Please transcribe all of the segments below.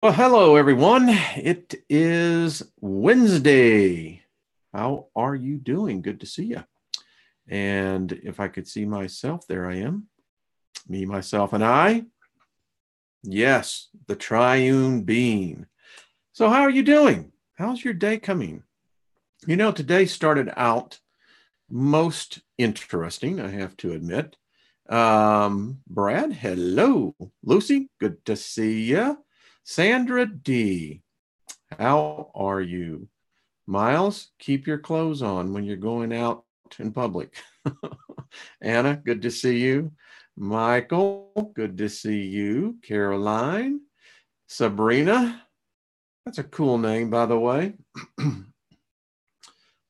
Well, hello, everyone. It is Wednesday. How are you doing? Good to see you. And if I could see myself, there I am. Me, myself, and I. Yes, the triune being. So, how are you doing? How's your day coming? Today started out most interesting, I have to admit. Brad, hello. Lucy, good to see you. Sandra D, how are you? Miles, keep your clothes on when you're going out in public. Anna, good to see you. Michael, good to see you. Caroline, Sabrina, that's a cool name, by the way.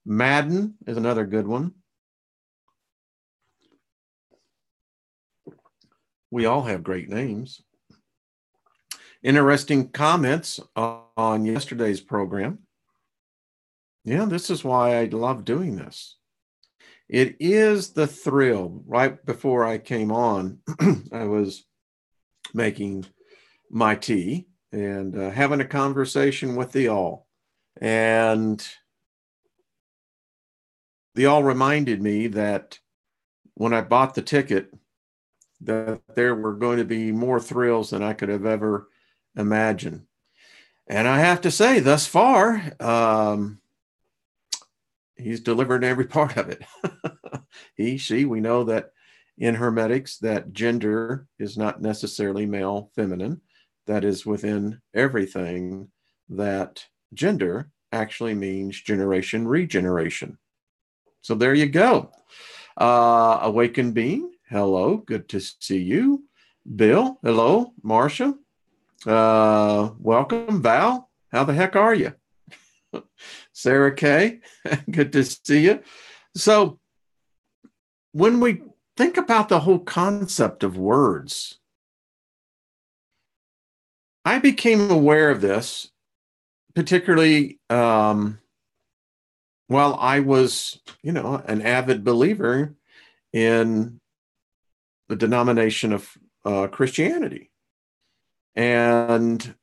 Madden is another good one. We all have great names. Interesting comments on yesterday's program. Yeah, this is why I love doing this. It is the thrill. Right before I came on, I was making my tea and having a conversation with the all. And the all reminded me that when I bought the ticket, that there were going to be more thrills than I could have ever imagined. And I have to say, thus far, he's delivered every part of it. He, she, we know that in Hermetics, that gender is not necessarily male, feminine. That is within everything, that gender actually means generation, regeneration. So there you go. Awakened being, hello, good to see you. Bill, hello. Marcia, welcome. Val, how the heck are you? Sarah Kay, good to see you. So when we think about the whole concept of words, I became aware of this, particularly while I was, an avid believer in the denomination of Christianity. And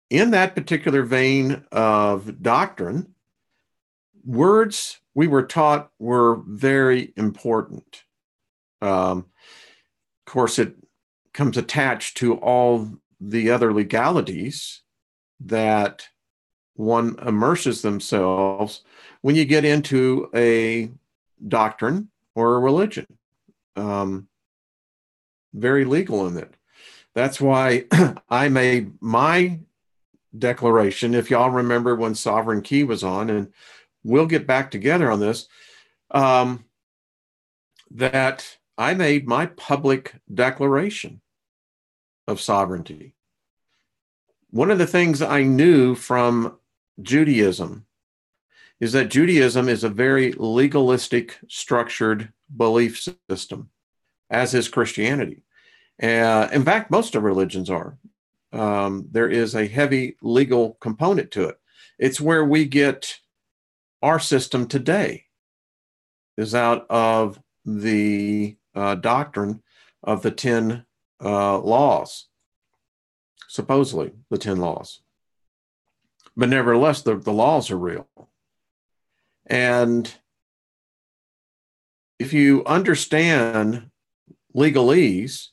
in that particular vein of doctrine, words we were taught were very important. Of course, it comes attached to all the other legalities that one immerses themselves when you get into a doctrine or a religion. Very legal in it. That's why I made my declaration, if y'all remember when Sovereign Key was on, and we'll get back together on this, that I made my public declaration of sovereignty. One of the things I knew from Judaism is that Judaism is a very legalistic, structured belief system, as is Christianity. In fact, most of religions are. There is a heavy legal component to it. It's where we get our system today, is out of the doctrine of the 10 laws, supposedly the 10 laws. But nevertheless, the laws are real. And if you understand legalese,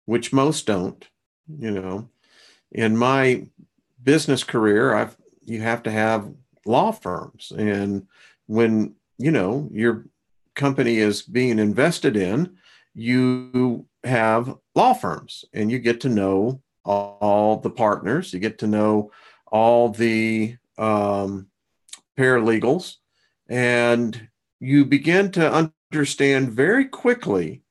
which most don't, in my business career, you have to have law firms. And when, your company is being invested in, you have law firms and you get to know all the partners, you get to know all the paralegals, and you begin to understand very quickly.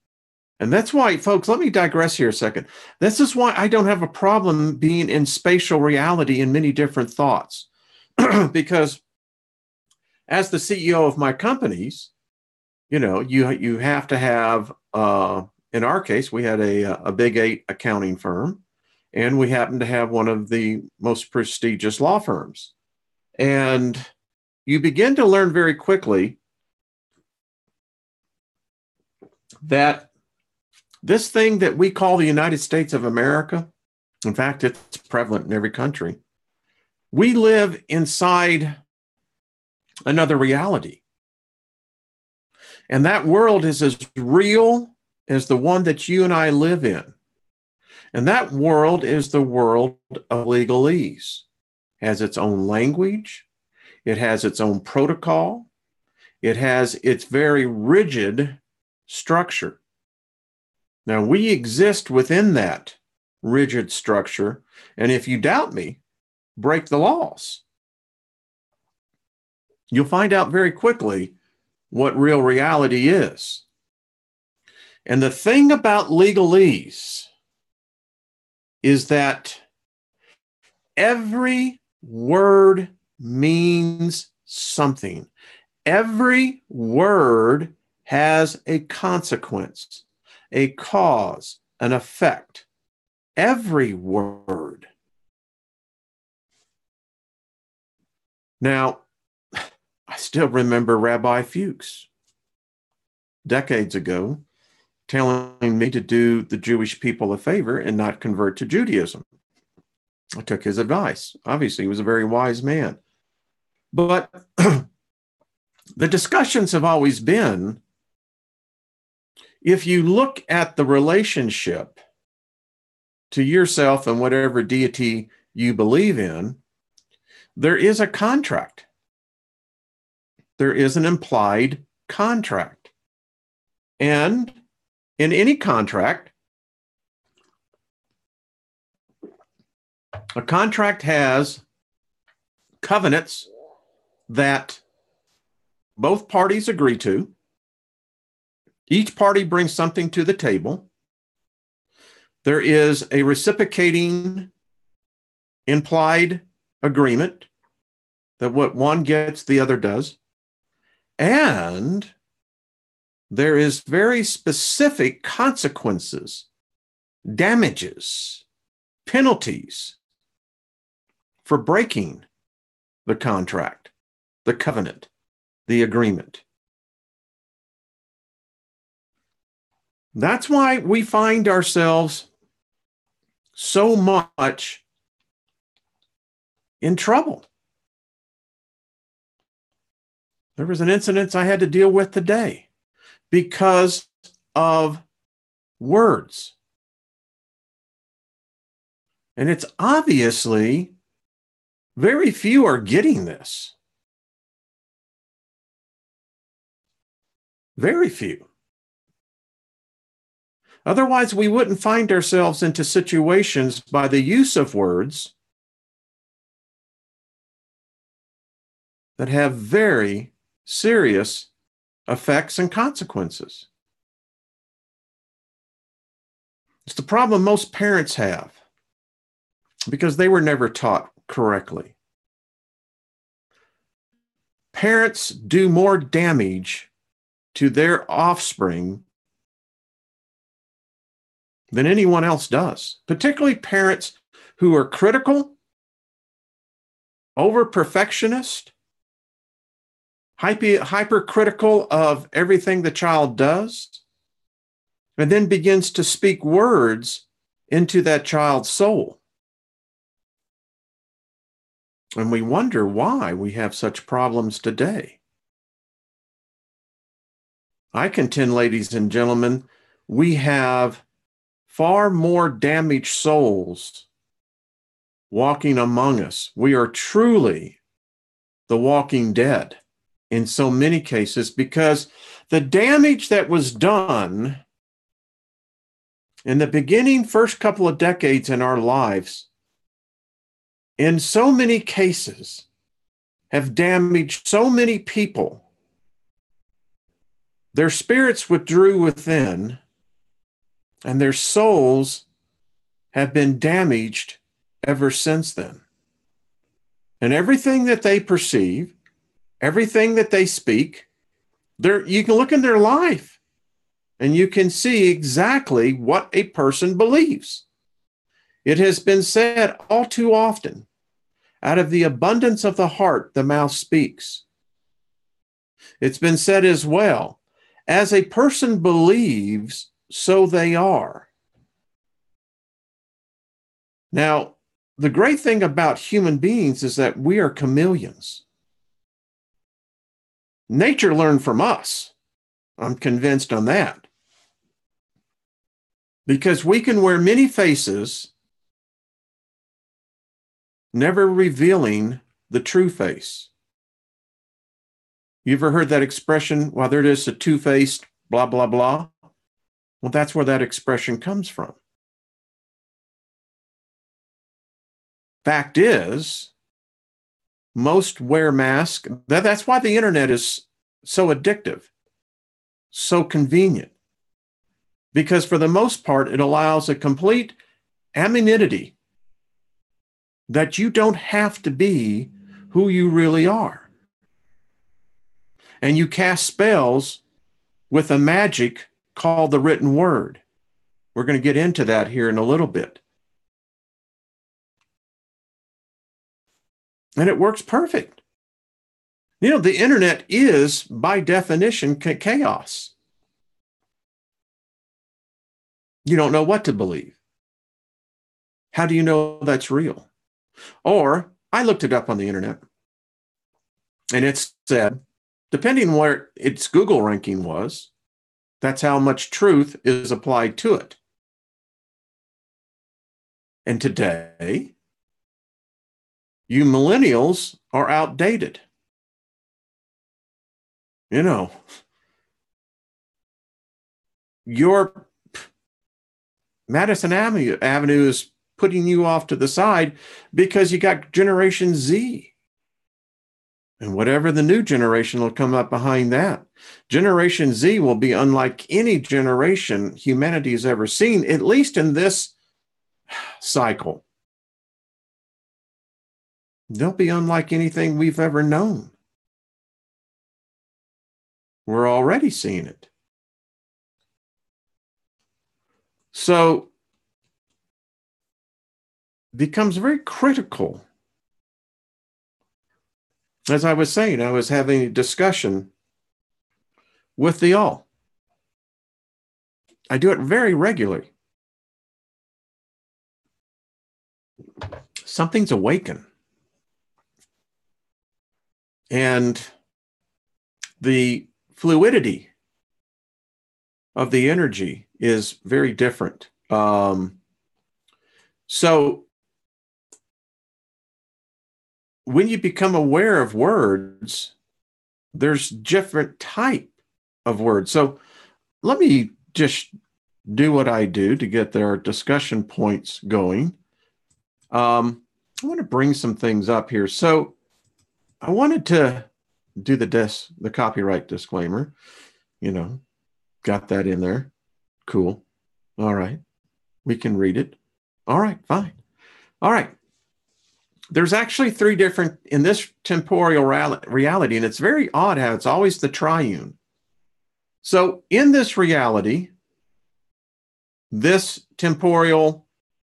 And that's why, folks, let me digress here a second. This is why I don't have a problem being in spatial reality in many different thoughts. Because as the CEO of my companies, you have to have, in our case, we had a big 8 accounting firm, and we happened to have one of the most prestigious law firms. And you begin to learn very quickly that this thing that we call the United States of America In fact, it's prevalent in every country. We live inside another reality. And that world is as real as the one that you and I live in. And that world is the world of legalese. It has its own language. It has its own protocol. It has its very rigid structure. Now, we exist within that rigid structure. And if you doubt me, break the laws. You'll find out very quickly what real reality is. And the thing about legalese is that every word means something. Every word has a consequence, a cause, an effect. Every word. Now, I still remember Rabbi Fuchs decades ago telling me to do the Jewish people a favor and not convert to Judaism. I took his advice. Obviously, he was a very wise man. But the discussions have always been, if you look at the relationship to yourself and whatever deity you believe in, there is a contract. There is an implied contract. And in any contract, a contract has covenants that both parties agree to. Each party brings something to the table. There is a reciprocating implied agreement that what one gets, the other does. And there is very specific consequences, damages, penalties for breaking the contract, the covenant, the agreement. That's why we find ourselves so much in trouble. There was an incident I had to deal with today because of words. And it's obviously very few are getting this. Very few. Otherwise, we wouldn't find ourselves into situations by the use of words that have very serious effects and consequences. It's the problem most parents have because they were never taught correctly. Parents do more damage to their offspring than anyone else does, particularly parents who are critical, over-perfectionist, hypercritical of everything the child does, and then begins to speak words into that child's soul. And we wonder why we have such problems today. I contend, ladies and gentlemen, we have far more damaged souls walking among us. We are truly the walking dead in so many cases because the damage that was done in the beginning, first couple of decades in our lives, in so many cases, have damaged so many people. Their spirits withdrew within, and their souls have been damaged ever since then. And everything that they perceive, everything that they speak, you can look in their life and you can see exactly what a person believes. It has been said all too often, out of the abundance of the heart, the mouth speaks. It's been said as well, as a person believes, so they are. Now, the great thing about human beings is that we are chameleons. Nature learned from us. I'm convinced on that. Because we can wear many faces, never revealing the true face. You ever heard that expression, well, there it is, a two-faced blah, blah, blah? Well, that's where that expression comes from. Fact is, most wear masks. That's why the internet is so addictive, so convenient. Because for the most part, it allows a complete anonymity that you don't have to be who you really are. And you cast spells with a magic called the written word. We're going to get into that here in a little bit. And it works perfect. You know, the internet is, by definition, chaos. You don't know what to believe. How do you know that's real? Or, I looked it up on the internet, and it said, depending on where its Google ranking was, that's how much truth is applied to it. And today, you millennials are outdated. You know, your Madison Avenue is putting you off to the side because you got Generation Z. And whatever the new generation will come up behind that. Generation Z will be unlike any generation humanity has ever seen, at least in this cycle. They'll be unlike anything we've ever known. We're already seeing it. So, it becomes very critical. As I was saying, I was having a discussion with the all. I do it very regularly. Something's awakened. And the fluidity of the energy is very different. So when you become aware of words, there's different type of words. So let me just do what I do to get their discussion points going. I want to bring some things up here. So I wanted to do the copyright disclaimer. You know, got that in there. Cool. All right. We can read it. All right, fine. All right. There's actually three different, in this temporal reality, and it's very odd how it's always the triune. So in this reality, this temporal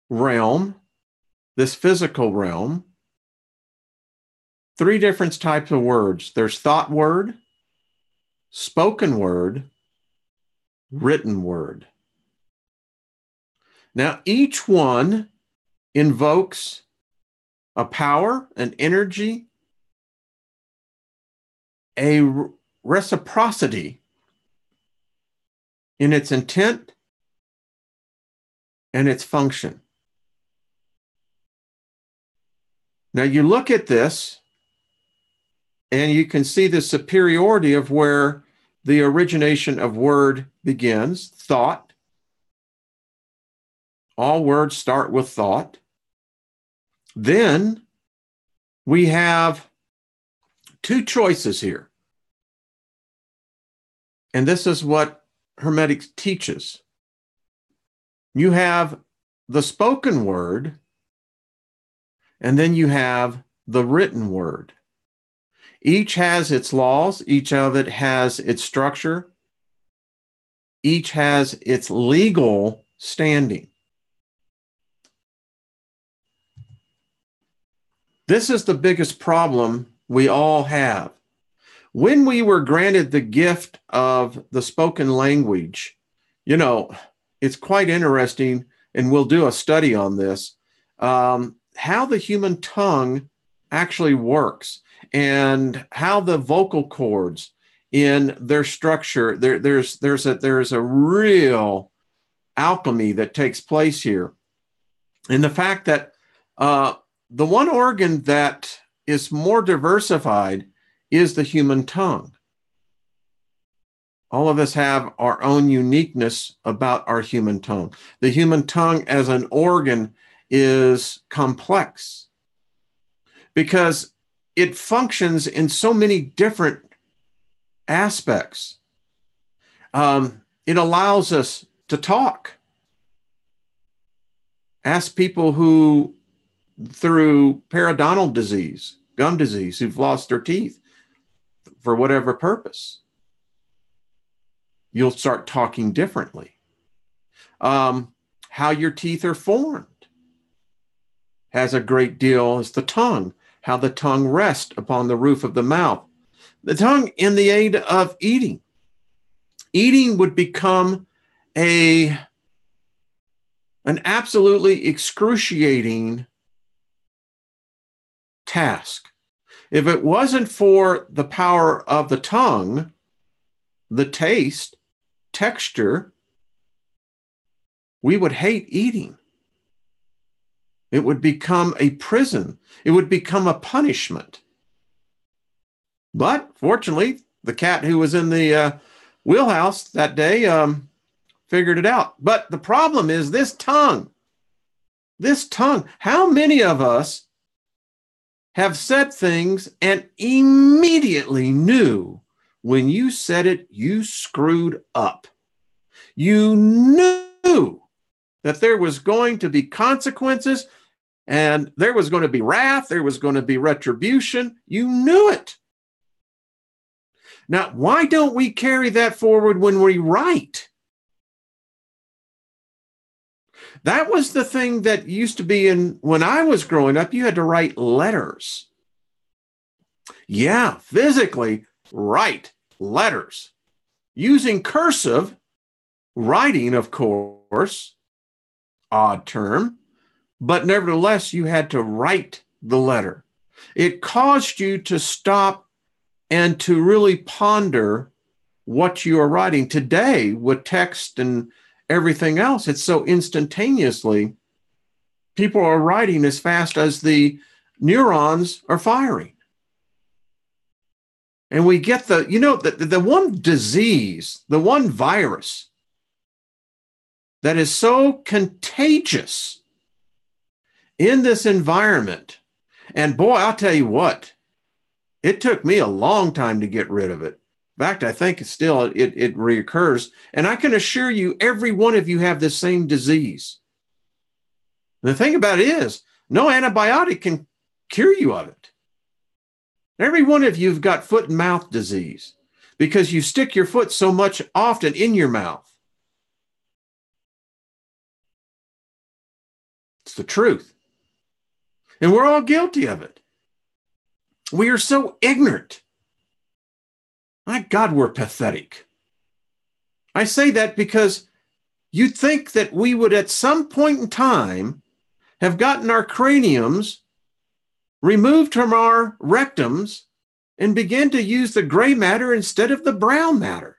realm, this physical realm, three different types of words. There's thought word, spoken word, written word. Now, each one invokes a power, an energy, a reciprocity in its intent and its function. Now, you look at this, and you can see the superiority of where the origination of word begins, thought. All words start with thought. Then we have two choices here. And this is what Hermetic teaches. You have the spoken word, and then you have the written word. Each has its laws. Each of it has its structure. Each has its legal standing. This is the biggest problem we all have. When we were granted the gift of the spoken language, you know, it's quite interesting, and we'll do a study on this. how the human tongue actually works and how the vocal cords in their structure, there's a real alchemy that takes place here. And the fact that the one organ that is more diversified is the human tongue. All of us have our own uniqueness about our human tongue. The human tongue as an organ is complex because it functions in so many different aspects. It allows us to talk. Ask people who, through periodontal disease, gum disease, who've lost their teeth for whatever purpose. You'll start talking differently. How your teeth are formed has a great deal as the tongue, how the tongue rests upon the roof of the mouth. The tongue in the aid of eating. Eating would become an absolutely excruciating task. If it wasn't for the power of the tongue, the taste, texture, we would hate eating. It would become a prison. It would become a punishment. But fortunately, the cat who was in the wheelhouse that day figured it out. But the problem is this tongue. How many of us have said things and immediately knew when you said it, you screwed up? You knew that there was going to be consequences and there was going to be wrath, there was going to be retribution. You knew it. Now, why don't we carry that forward when we write? That was the thing that used to be when I was growing up, you had to write letters. Yeah, physically write letters. Using cursive, writing, of course, odd term, but nevertheless, you had to write the letter. It caused you to stop and to really ponder what you are writing. Today, with text and everything else, it's so instantaneously, people are writing as fast as the neurons are firing. And we get the one disease, the one virus that is so contagious in this environment. And boy, I'll tell you what, it took me a long time to get rid of it. In fact, I think it reoccurs. And I can assure you, every one of you have the same disease. The thing about it is, no antibiotic can cure you of it. Every one of you have got foot and mouth disease because you stick your foot so much often in your mouth. It's the truth. And we're all guilty of it. We are so ignorant. My God, we're pathetic. I say that because you'd think that we would at some point in time have gotten our craniums removed from our rectums and begin to use the gray matter instead of the brown matter.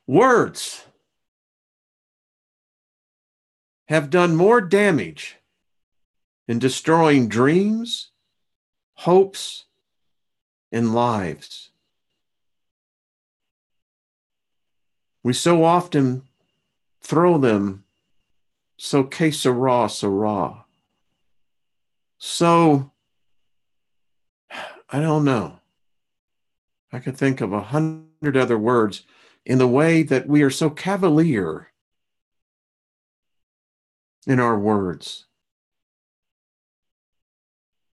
Words have done more damage in destroying dreams, hopes, and lives. We so often throw them so que sera, sera. So, I don't know. I could think of 100 other words in the way that we are so cavalier in our words.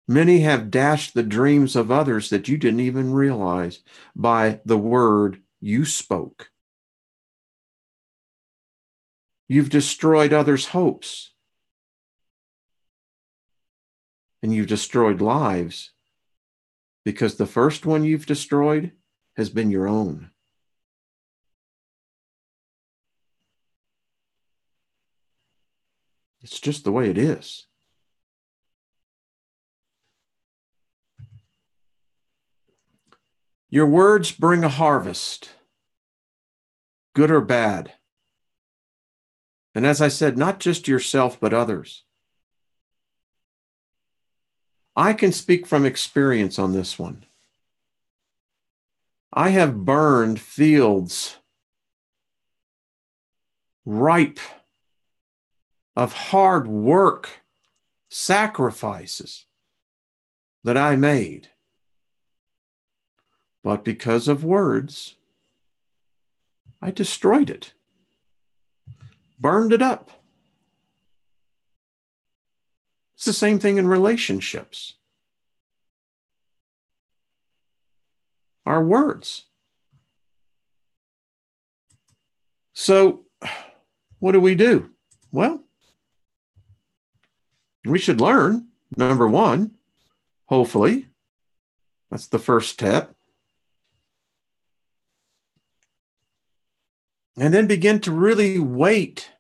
Many have dashed the dreams of others that you didn't even realize by the word you spoke. You've destroyed others' hopes. And you've destroyed lives because the first one you've destroyed has been your own. It's just the way it is. Your words bring a harvest, good or bad. And as I said, not just yourself, but others. I can speak from experience on this one. I have burned fields ripe of hard work, sacrifices that I made. But because of words, I destroyed it, burned it up. It's the same thing in relationships. Our words. So, what do? Well, we should learn, number one, hopefully. That's the first step. And then begin to really weight.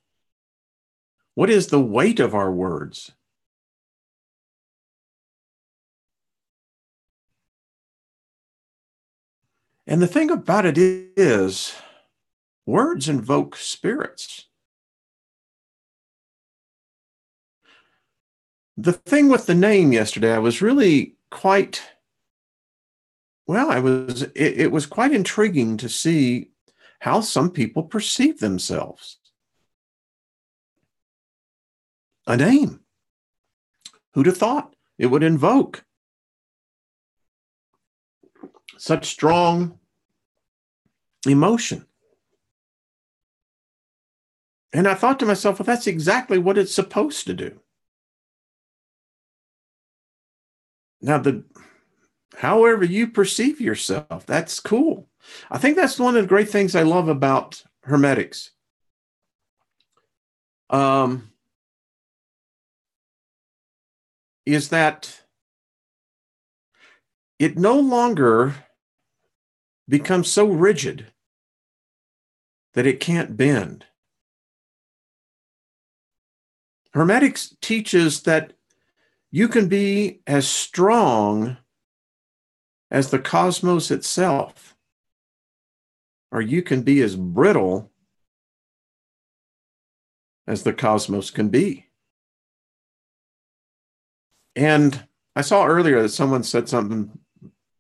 What is the weight of our words? And the thing about it is, words invoke spirits. The thing with the name yesterday, I was really quite, well, it was quite intriguing to see how some people perceive themselves. A name. Who'd have thought it would invoke such strong emotion? And I thought to myself, well, that's exactly what it's supposed to do. Now, however you perceive yourself, that's cool. I think that's one of the great things I love about Hermetics. Is that it no longer becomes so rigid that it can't bend. Hermetics teaches that you can be as strong as the cosmos itself, or you can be as brittle as the cosmos can be. And I saw earlier that someone said something,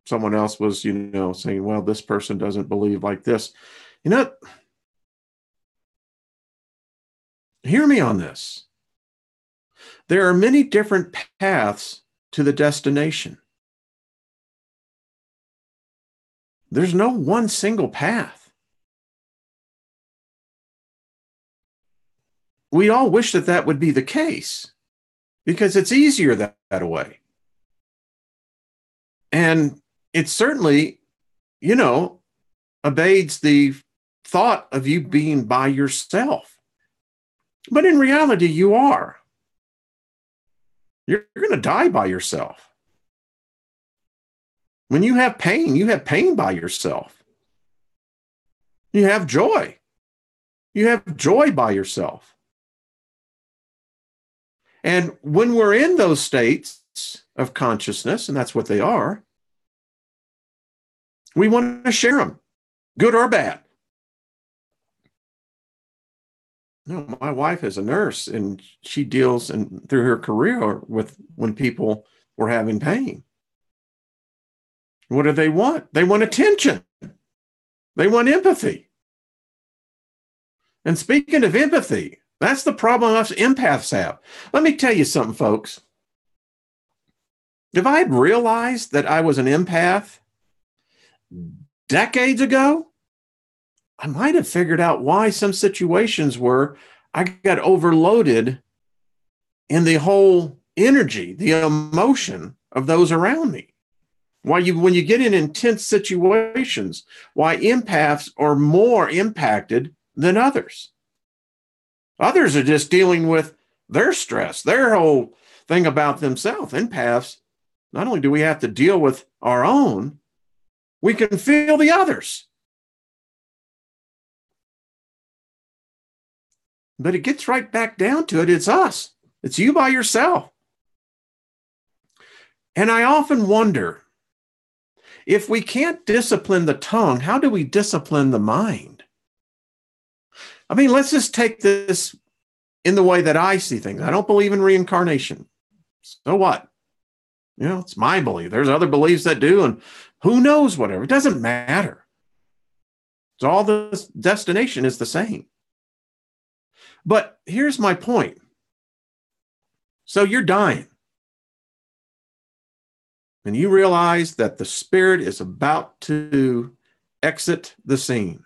someone else was, saying, well, this person doesn't believe like this. Hear me on this. There are many different paths to the destination. There's no one single path. We all wish that would be the case because it's easier that way. And it certainly, abates the thought of you being by yourself. But in reality, you are. You're going to die by yourself. When you have pain by yourself. You have joy. You have joy by yourself. And when we're in those states of consciousness, and that's what they are, we want to share them, good or bad. My wife is a nurse, and she deals through her career with when people were having pain. What do they want? They want attention. They want empathy. And speaking of empathy, that's the problem us empaths have. Let me tell you something, folks. If I had realized that I was an empath decades ago, I might have figured out why some situations were I got overloaded in the whole energy, the emotion of those around me. When you get in intense situations, why empaths are more impacted than others. Others are just dealing with their stress, their whole thing about themselves. Empaths, not only do we have to deal with our own, we can feel the others. But it gets right back down to it. It's us. It's you by yourself. And I often wonder, if we can't discipline the tongue, how do we discipline the mind? I mean, let's just take this in the way that I see things. I don't believe in reincarnation. So what? It's my belief. There's other beliefs that do, and who knows whatever. It doesn't matter. It's all the destination is the same. But here's my point. So you're dying. And you realize that the spirit is about to exit the scene.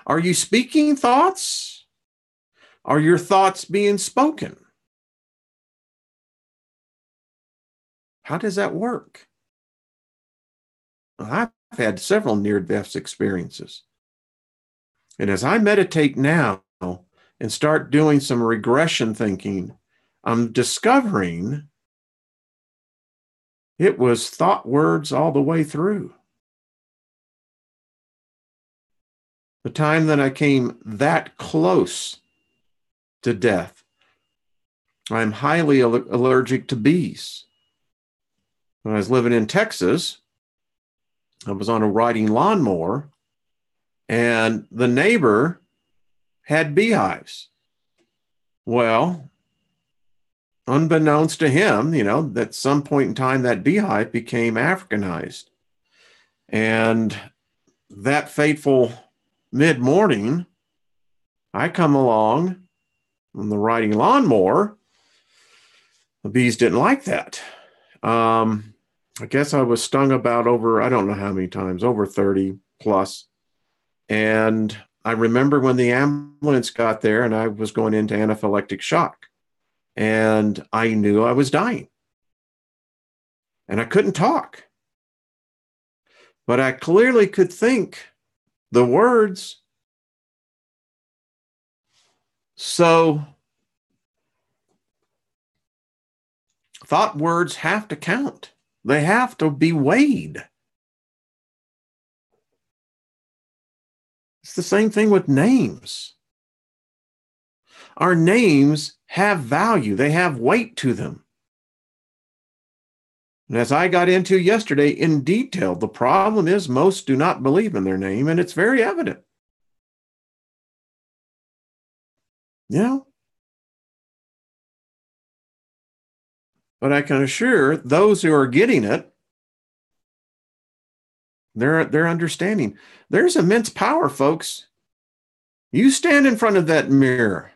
Are you speaking thoughts? Are your thoughts being spoken? How does that work? Well, I've had several near-death experiences. And as I meditate now and start doing some regression thinking, I'm discovering it was thought words all the way through. The time that I came that close to death, I'm highly allergic to bees. When I was living in Texas, I was on a riding lawnmower, and the neighbor had beehives. Well, unbeknownst to him, that at some point in time that beehive became Africanized. And that fateful mid-morning, I come along on the riding lawnmower. The bees didn't like that. I guess I was stung about over, I don't know how many times, over 30 plus. And I remember when the ambulance got there and I was going into anaphylactic shock. And I knew I was dying. And I couldn't talk. But I clearly could think the words. So thought words have to count. They have to be weighed. It's the same thing with names. Our names have value. They have weight to them. And as I got into yesterday in detail, the problem is most do not believe in their name, and it's very evident. But I can assure those who are getting it, they're understanding. There's immense power, folks. You stand in front of that mirror.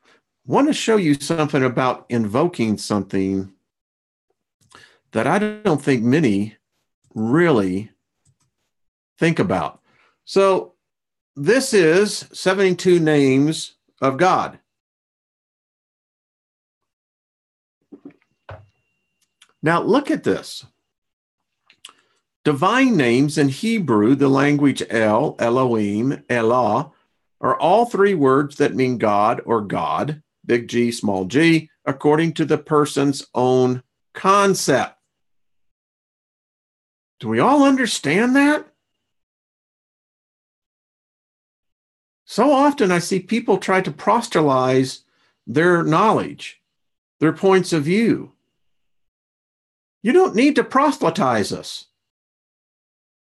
I want to show you something about invoking something that I don't think many really think about. So this is 72 names of God. Now look at this. Divine names in Hebrew, the language El, Elohim, Elah, are all three words that mean God or God, big G, small g, according to the person's own concept. Do we all understand that? So often I see people try to proselytize their knowledge, their points of view. You don't need to proselytize us.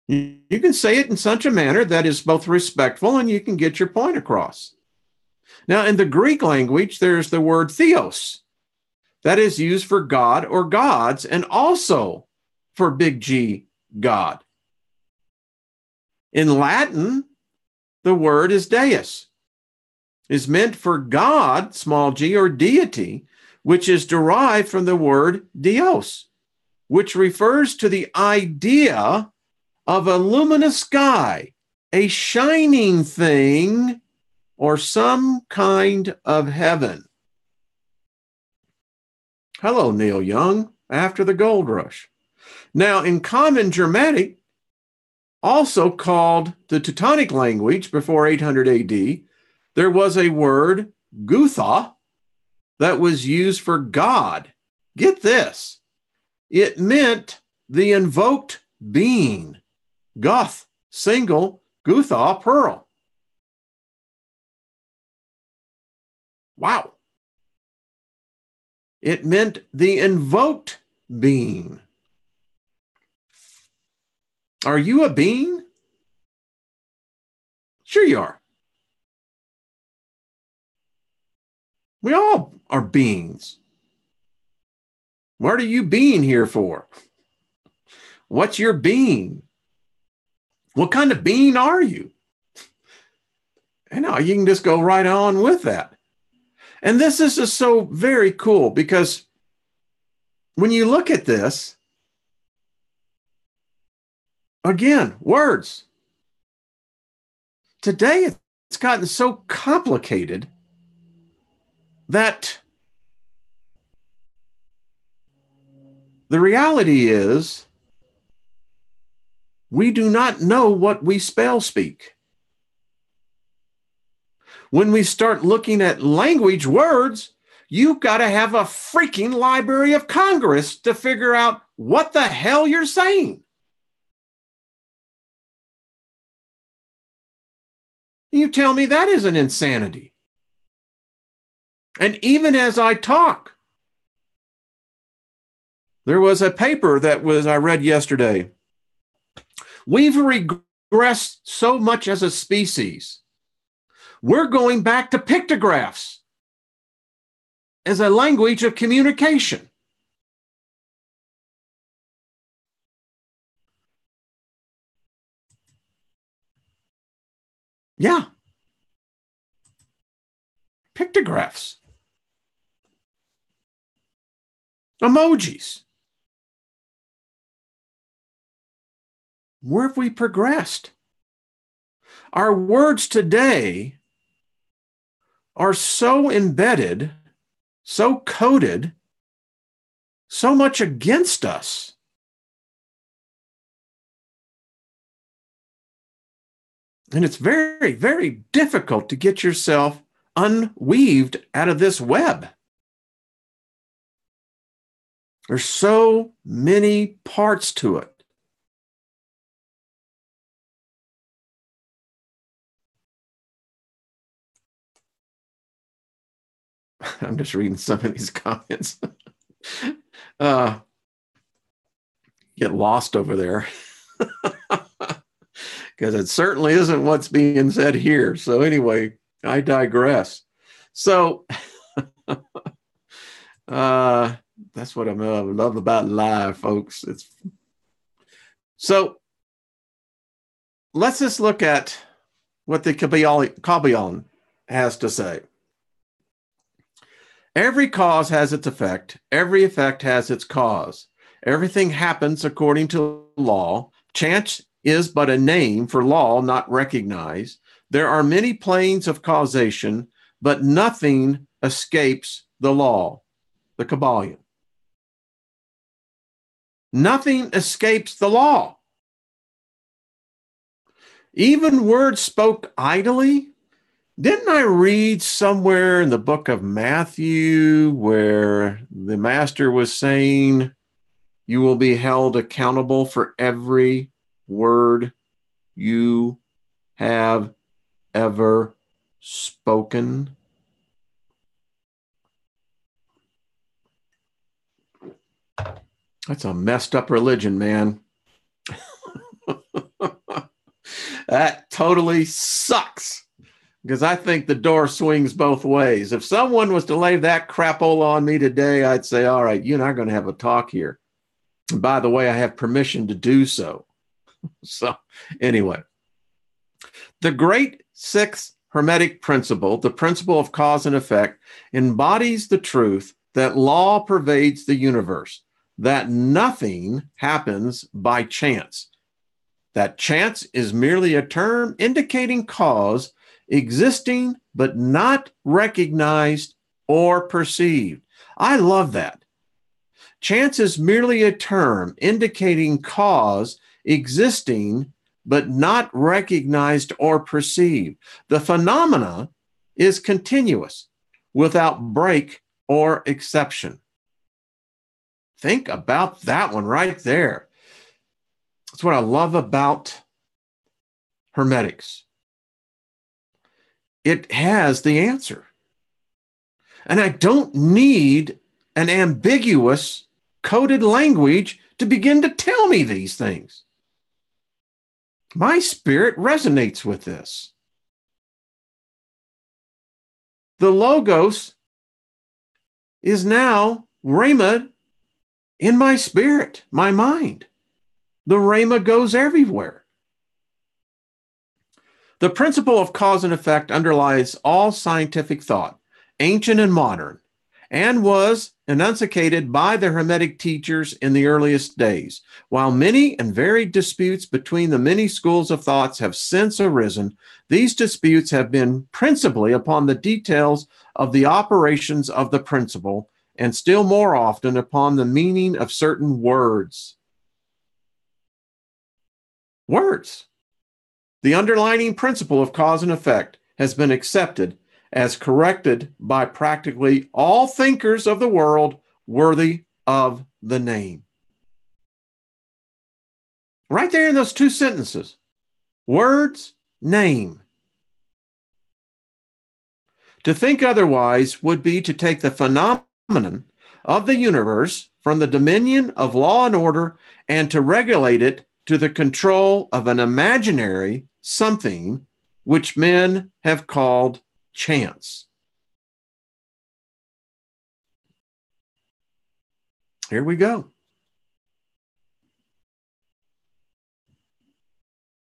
You can say it in such a manner that is both respectful and you can get your point across. Now, in the Greek language, there's the word theos. That is used for God or gods and also for big G, God. In Latin, the word is deus, is meant for God, small g, or deity, which is derived from the word dios, which refers to the idea of a luminous sky, a shining thing, or some kind of heaven. Hello, Neil Young, after the gold rush. Now, in Common Germanic, also called the Teutonic language before 800 AD, there was a word, gutha, that was used for God. Get this. It meant the invoked being. Guth, single, gutha, pearl. Wow. It meant the invoked being. Are you a being? Sure you are. We all are beings. What are you being here for? What's your being? What kind of being are you? And now you can just go right on with that. And this is just so very cool because when you look at this, again, words. Today it's gotten so complicated that the reality is we do not know what we spell speak. When we start looking at language words, you've got to have a freaking Library of Congress to figure out what the hell you're saying. You tell me that isn't insanity. And even as I talk, there was a paper I read yesterday. We've regressed so much as a species. We're going back to pictographs as a language of communication. Yeah. Pictographs. Emojis. Where have we progressed? Our words today are so embedded, so coded, so much against us. And it's very, very difficult to get yourself unweaved out of this web. There's so many parts to it. I'm just reading some of these comments. Get lost over there. Because it certainly isn't what's being said here. So anyway, I digress. So that's what I love about live, folks. So let's just look at what the Kabbalion has to say. Every cause has its effect. Every effect has its cause. Everything happens according to law. Chance is but a name for law not recognized. There are many planes of causation, but nothing escapes the law. The Kabbalion. Nothing escapes the law. Even words spoke idly. Didn't I read somewhere in the book of Matthew where the master was saying you will be held accountable for every word you have ever spoken? That's a messed up religion, man. That totally sucks. Because I think the door swings both ways. If someone was to lay that crapola on me today, I'd say, all right, you and I are going to have a talk here. And by the way, I have permission to do so. So anyway, the great sixth Hermetic principle, the principle of cause and effect, embodies the truth that law pervades the universe, that nothing happens by chance, that chance is merely a term indicating cause existing but not recognized or perceived. I love that. Chance is merely a term indicating cause existing but not recognized or perceived. The phenomena is continuous without break or exception. Think about that one right there. That's what I love about Hermetics. It has the answer. And I don't need an ambiguous coded language to begin to tell me these things. My spirit resonates with this. The Logos is now Rhema in my spirit, my mind. The Rhema goes everywhere. The principle of cause and effect underlies all scientific thought, ancient and modern, and was enunciated by the Hermetic teachers in the earliest days. While many and varied disputes between the many schools of thoughts have since arisen, these disputes have been principally upon the details of the operations of the principle, and still more often upon the meaning of certain words. Words. The underlying principle of cause and effect has been accepted as corrected by practically all thinkers of the world worthy of the name. Right there in those two sentences. Words, name. To think otherwise would be to take the phenomenon of the universe from the dominion of law and order and to regulate it to the control of an imaginary something which men have called chance. Here we go.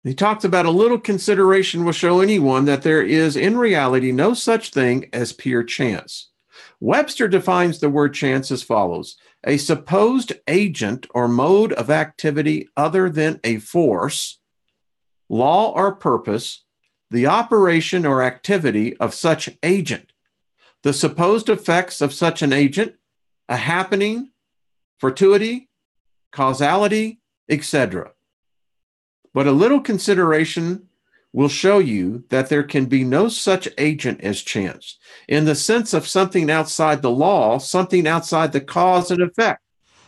He talks about a little consideration will show anyone that there is in reality no such thing as pure chance. Webster defines the word chance as follows: a supposed agent or mode of activity other than a force, law, or purpose, the operation or activity of such agent, the supposed effects of such an agent, a happening, fortuity, causality, etc. But a little consideration will show you that there can be no such agent as chance, in the sense of something outside the law, something outside the cause and effect.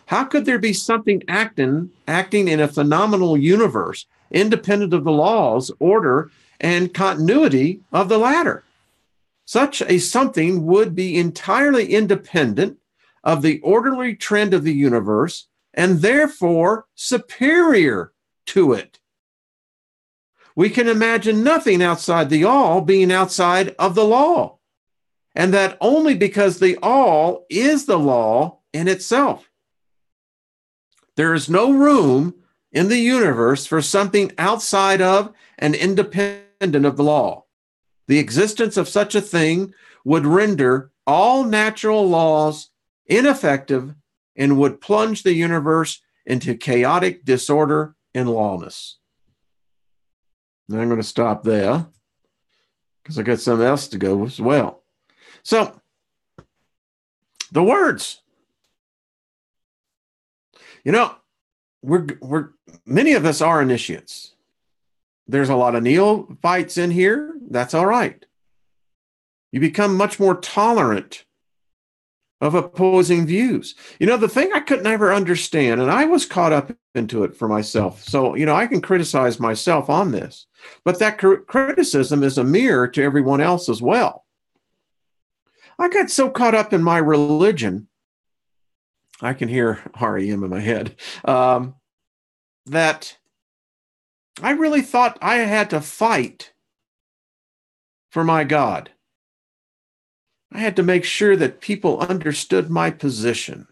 How could there be something acting in a phenomenal universe, independent of the laws, order, and continuity of the latter? Such a something would be entirely independent of the orderly trend of the universe and therefore superior to it. We can imagine nothing outside the all being outside of the law, and that only because the all is the law in itself. There is no room in the universe for something outside of and independent of the law. The existence of such a thing would render all natural laws ineffective and would plunge the universe into chaotic disorder and lawlessness. And I'm going to stop there because I got something else to go as well. So, the words. You know, we're many of us are initiates. There's a lot of neophytes in here. That's all right. You become much more tolerant of opposing views. You know, the thing I could never understand, and I was caught up into it for myself. So, you know, I can criticize myself on this, but that criticism is a mirror to everyone else as well. I got so caught up in my religion, I can hear REM in my head, that I really thought I had to fight for my God. I had to make sure that people understood my position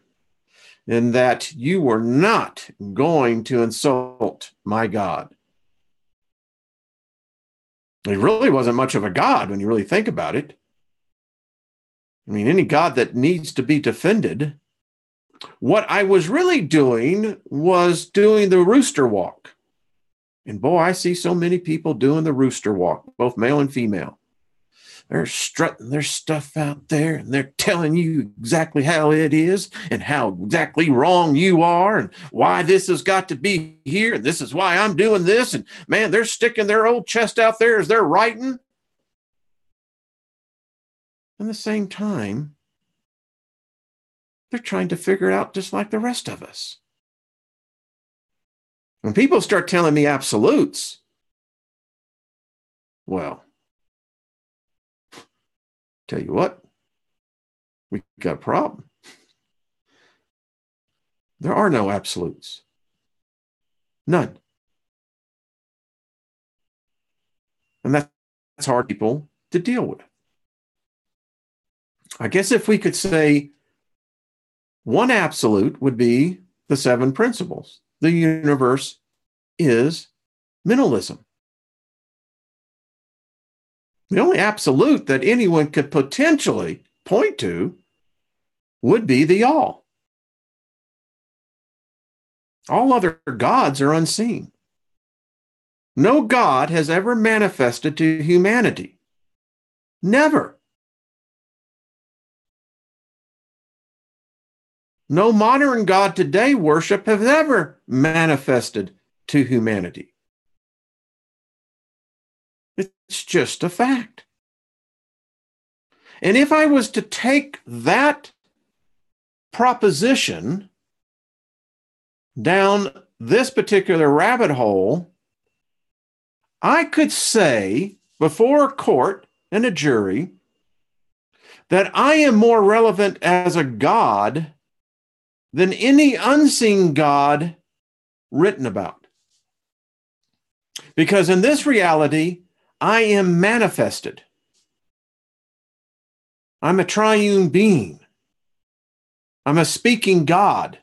and that you were not going to insult my God. He really wasn't much of a God when you really think about it. I mean, any God that needs to be defended. What I was really doing was doing the rooster walk. And boy, I see so many people doing the rooster walk, both male and female. They're strutting their stuff out there and they're telling you exactly how it is and how exactly wrong you are and why this has got to be here. And this is why I'm doing this. And man, they're sticking their old chest out there as they're writing. At the same time, they're trying to figure it out just like the rest of us. When people start telling me absolutes, well, tell you what, we got a problem. There are no absolutes. None. And that's hard for people to deal with. I guess if we could say one absolute would be the seven principles. The universe is mentalism. The only absolute that anyone could potentially point to would be the all. All other gods are unseen. No God has ever manifested to humanity. Never. No modern God today worship has ever manifested to humanity. It's just a fact. And if I was to take that proposition down this particular rabbit hole, I could say before a court and a jury that I am more relevant as a God than any unseen God written about. Because in this reality, I am manifested. I'm a triune being. I'm a speaking God.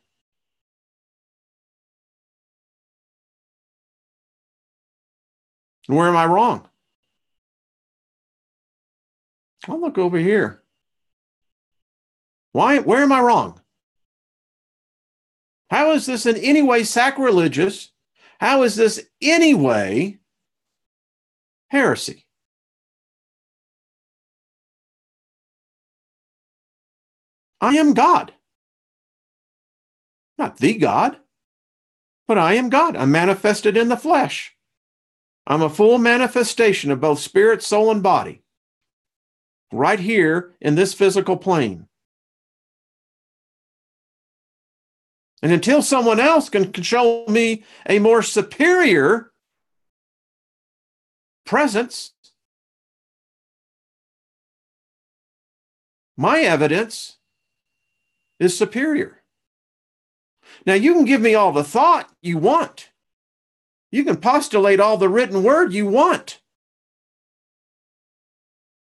Where am I wrong? I'll look over here. Where am I wrong? How is this in any way sacrilegious? How is this any way heresy? I am God. Not the God, but I am God. I'm manifested in the flesh. I'm a full manifestation of both spirit, soul, and body, right here in this physical plane. And until someone else can show me a more superior presence, my evidence is superior. Now, you can give me all the thought you want. You can postulate all the written word you want.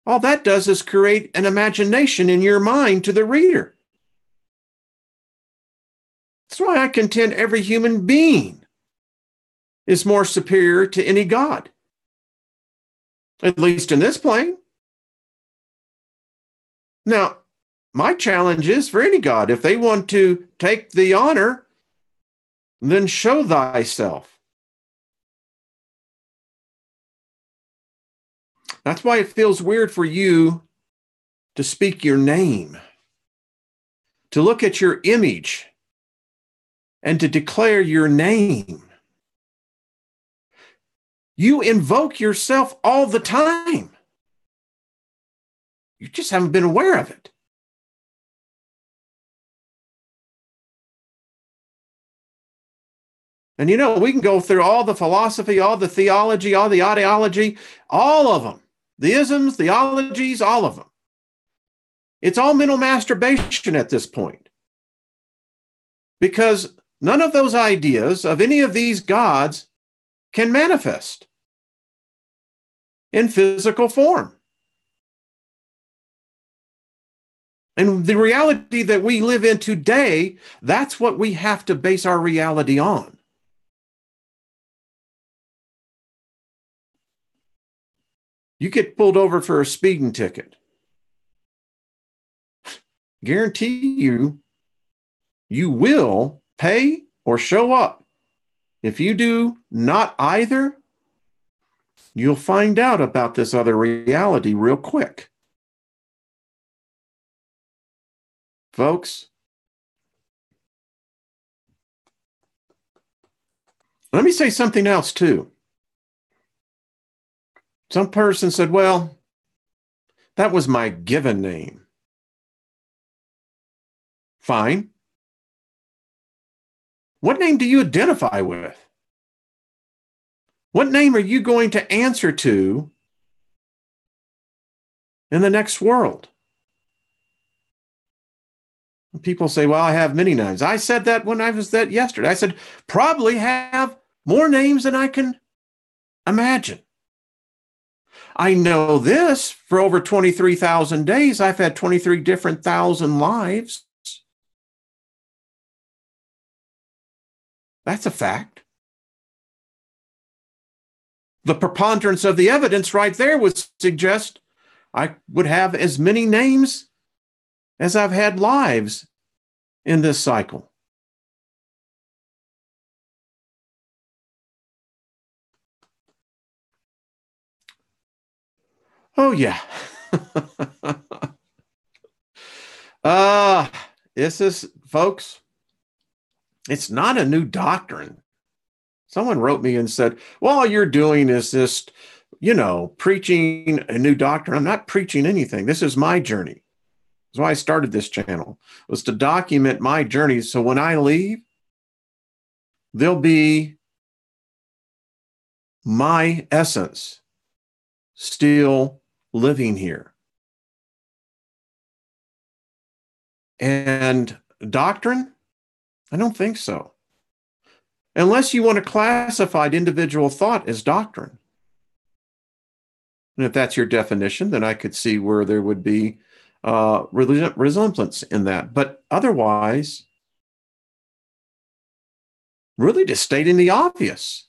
All that does is create an imagination in your mind to the reader. That's why I contend every human being is more superior to any God, at least in this plane. Now, my challenge is for any God, if they want to take the honor, then show thyself. That's why it feels weird for you to speak your name, to look at your image, and to declare your name. You invoke yourself all the time. You just haven't been aware of it. And you know, we can go through all the philosophy, all the theology, all the ideology, all of them. The isms, theologies, all of them. It's all mental masturbation at this point. Because none of those ideas of any of these gods can manifest in physical form. And the reality that we live in today, that's what we have to base our reality on. You get pulled over for a speeding ticket. Guarantee you, you will pay or show up. If you do not either, you'll find out about this other reality real quick. Folks, let me say something else too. Some person said, well, that was my given name. Fine. What name do you identify with? What name are you going to answer to in the next world? People say, well, I have many names. I said that when I was that yesterday. I said, probably have more names than I can imagine. I know this, for over 23,000 days, I've had 23 different thousand lives. That's a fact. The preponderance of the evidence right there would suggest I would have as many names as I've had lives in this cycle. Oh, yeah. This is, folks, it's not a new doctrine. Someone wrote me and said, well, all you're doing is just, preaching a new doctrine. I'm not preaching anything. This is my journey. That's why I started this channel, was to document my journey. So when I leave, there'll be my essence still living here. And doctrine? I don't think so. Unless you want to classify individual thought as doctrine. And if that's your definition, then I could see where there would be resemblance in that. But otherwise, really just stating the obvious.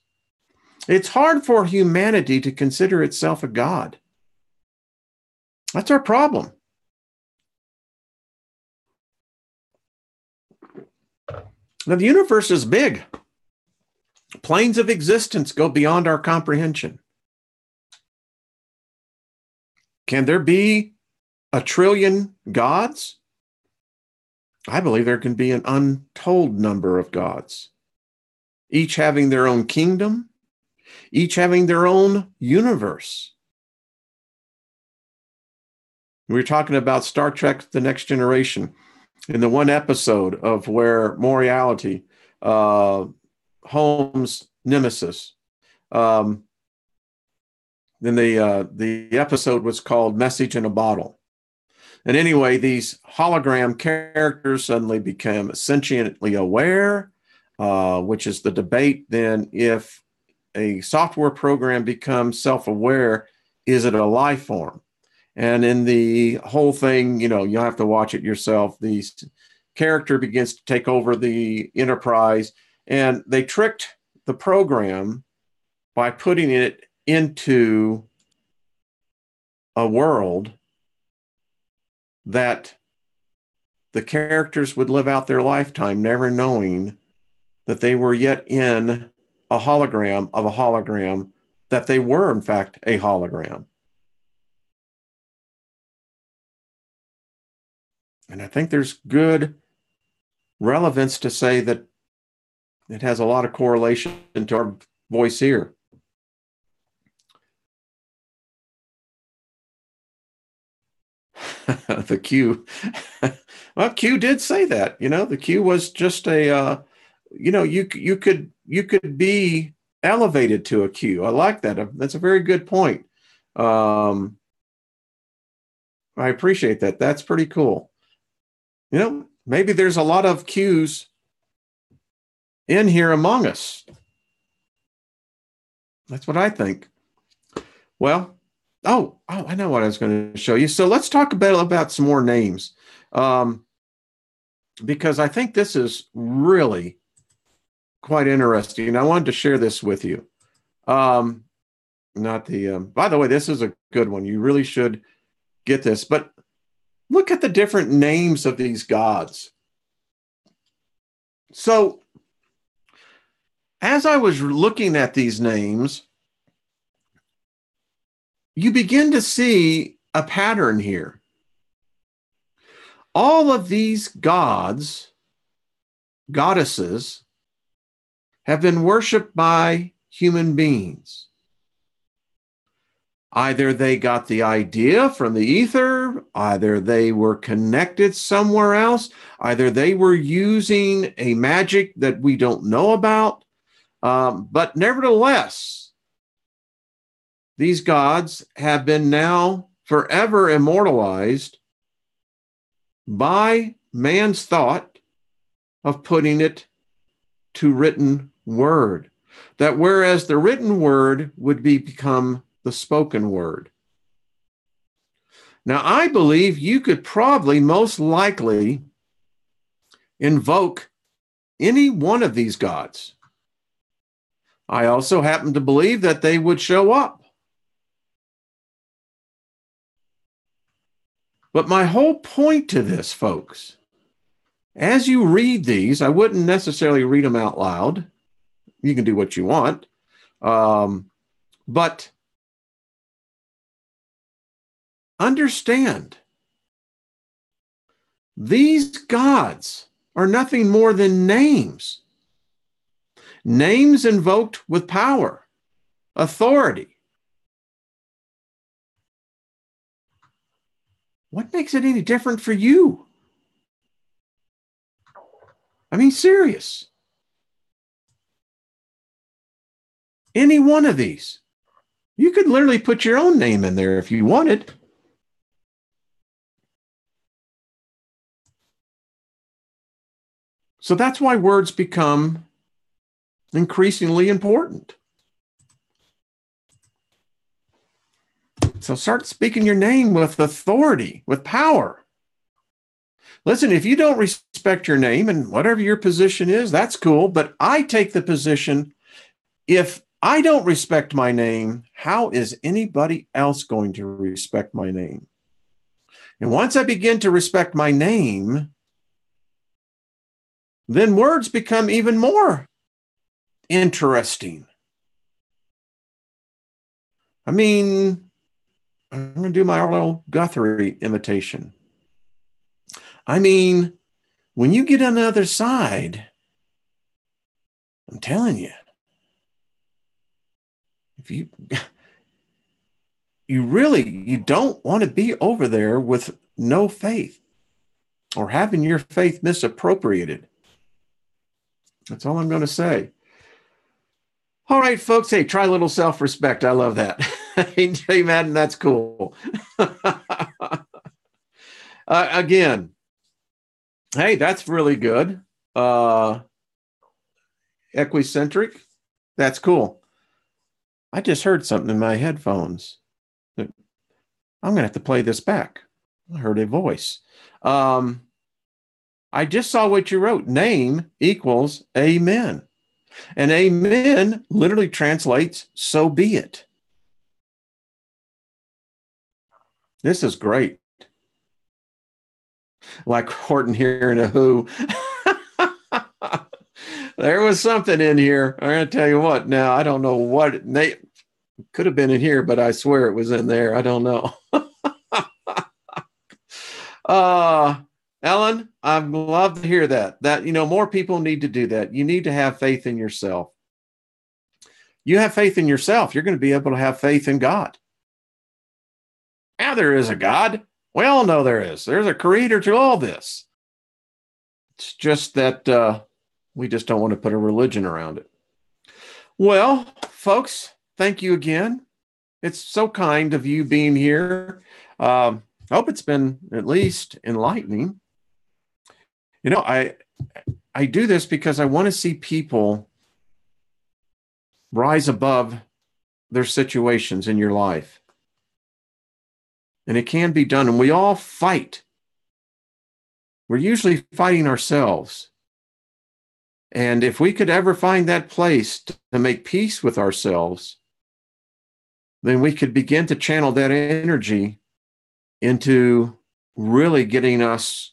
It's hard for humanity to consider itself a god. That's our problem. Now, the universe is big. Planes of existence go beyond our comprehension. Can there be a trillion gods? I believe there can be an untold number of gods, each having their own kingdom, each having their own universe. We were talking about Star Trek: The Next Generation in the one episode of where Moriarty, Holmes' nemesis, then the episode was called Message in a Bottle. And anyway, these hologram characters suddenly became sentiently aware, which is the debate then if a software program becomes self-aware, is it a life form? And in the whole thing, you'll have to watch it yourself. The character begins to take over the Enterprise, and they tricked the program by putting it into a world that the characters would live out their lifetime never knowing that they were yet in a hologram of a hologram, that they were, in fact, a hologram. And I think there's good relevance to say that it has a lot of correlation to our voice here. The Q. Well, Q did say that. The Q was just a, you could be elevated to a Q. I like that. That's a very good point. I appreciate that. That's pretty cool. Maybe there's a lot of Qs in here among us. That's what I think. Well, I know what I was going to show you. So let's talk about some more names, because I think this is really quite interesting. I wanted to share this with you. By the way, this is a good one. You really should get this. But look at the different names of these gods. So as I was looking at these names, you begin to see a pattern here. All of these gods, goddesses, have been worshipped by human beings. Either they got the idea from the ether, either they were connected somewhere else, either they were using a magic that we don't know about. But nevertheless, these gods have been now forever immortalized by man's thought of putting it to written word. That whereas the written word would become the spoken word. Now, I believe you could probably most likely invoke any one of these gods. I also happen to believe that they would show up. But my whole point to this, folks, as you read these, I wouldn't necessarily read them out loud. You can do what you want. But understand, these gods are nothing more than names. Names invoked with power, authority. What makes it any different for you? I mean, serious. Any one of these. You could literally put your own name in there if you wanted. So that's why words become increasingly important. So start speaking your name with authority, with power. Listen, if you don't respect your name and whatever your position is, that's cool. But I take the position, if I don't respect my name, how is anybody else going to respect my name? And once I begin to respect my name, then words become even more interesting. I mean, I'm going to do my little Guthrie imitation. I mean, when you get on the other side, I'm telling you, if you don't want to be over there with no faith or having your faith misappropriated. That's all I'm going to say. All right, folks. Hey, try a little self-respect. I love that. Hey, Madden, that's cool. Again, hey, that's really good. Equicentric. That's cool. I just heard something in my headphones. I'm going to have to play this back. I heard a voice. I just saw what you wrote. Name equals amen. And amen literally translates, so be it. This is great. Like Horton hearing a who. There was something in here. I'm going to tell you what. Now, I don't know what it could have been in here, but I swear it was in there. I don't know. Ellen, I'd love to hear that. More people need to do that. You need to have faith in yourself. You have faith in yourself, you're going to be able to have faith in God. Now, there is a God. We all know there is. There's a creator to all this. It's just that we just don't want to put a religion around it. Well, folks, thank you again. It's so kind of you being here. I hope it's been at least enlightening. I do this because I want to see people rise above their situations in your life. And it can be done. And we all fight. We're usually fighting ourselves. And if we could ever find that place to make peace with ourselves, then we could begin to channel that energy into really getting us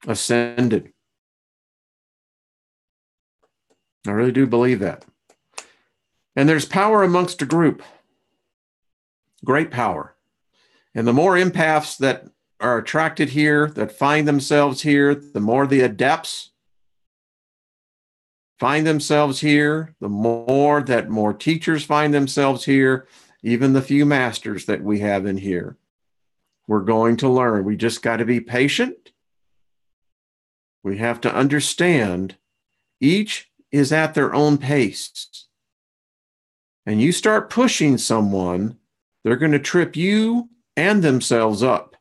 ascended. I really do believe that. And there's power amongst a group. Great power. And the more empaths that are attracted here, that find themselves here, the more the adepts find themselves here, the more teachers find themselves here, even the few masters that we have in here. We're going to learn. We just got to be patient. We have to understand each is at their own pace. And you start pushing someone, they're going to trip you and themselves up.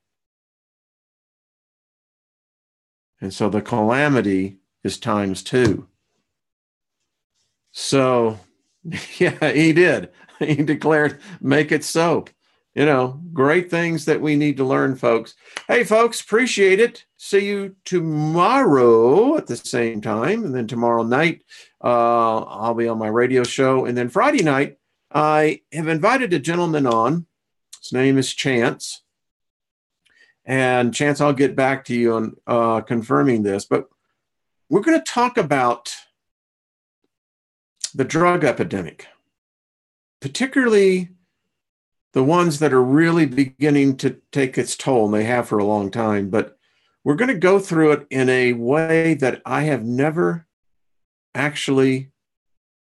And so the calamity is times 2. So, yeah, he did. He declared, make it so. You know, great things that we need to learn, folks. Hey, folks, appreciate it. See you tomorrow at the same time. And then tomorrow night, I'll be on my radio show. And then Friday night, I have invited a gentleman on. His name is Chance. And Chance, I'll get back to you on confirming this. But we're going to talk about the drug epidemic, particularly the ones that are really beginning to take its toll, and they have for a long time. But we're going to go through it in a way that I have never actually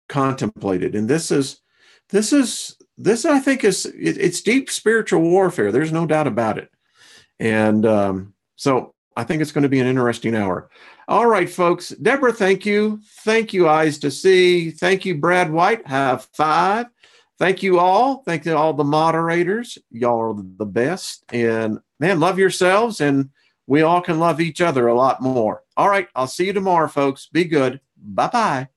contemplated. And this I think it's deep spiritual warfare. There's no doubt about it. And so I think it's going to be an interesting hour. All right, folks. Deborah, thank you. Thank you, Eyes to See. Thank you, Brad White. High five. Thank you all. Thank you all the moderators. Y'all are the best. And man, love yourselves, and we all can love each other a lot more. All right. I'll see you tomorrow, folks. Be good. Bye-bye.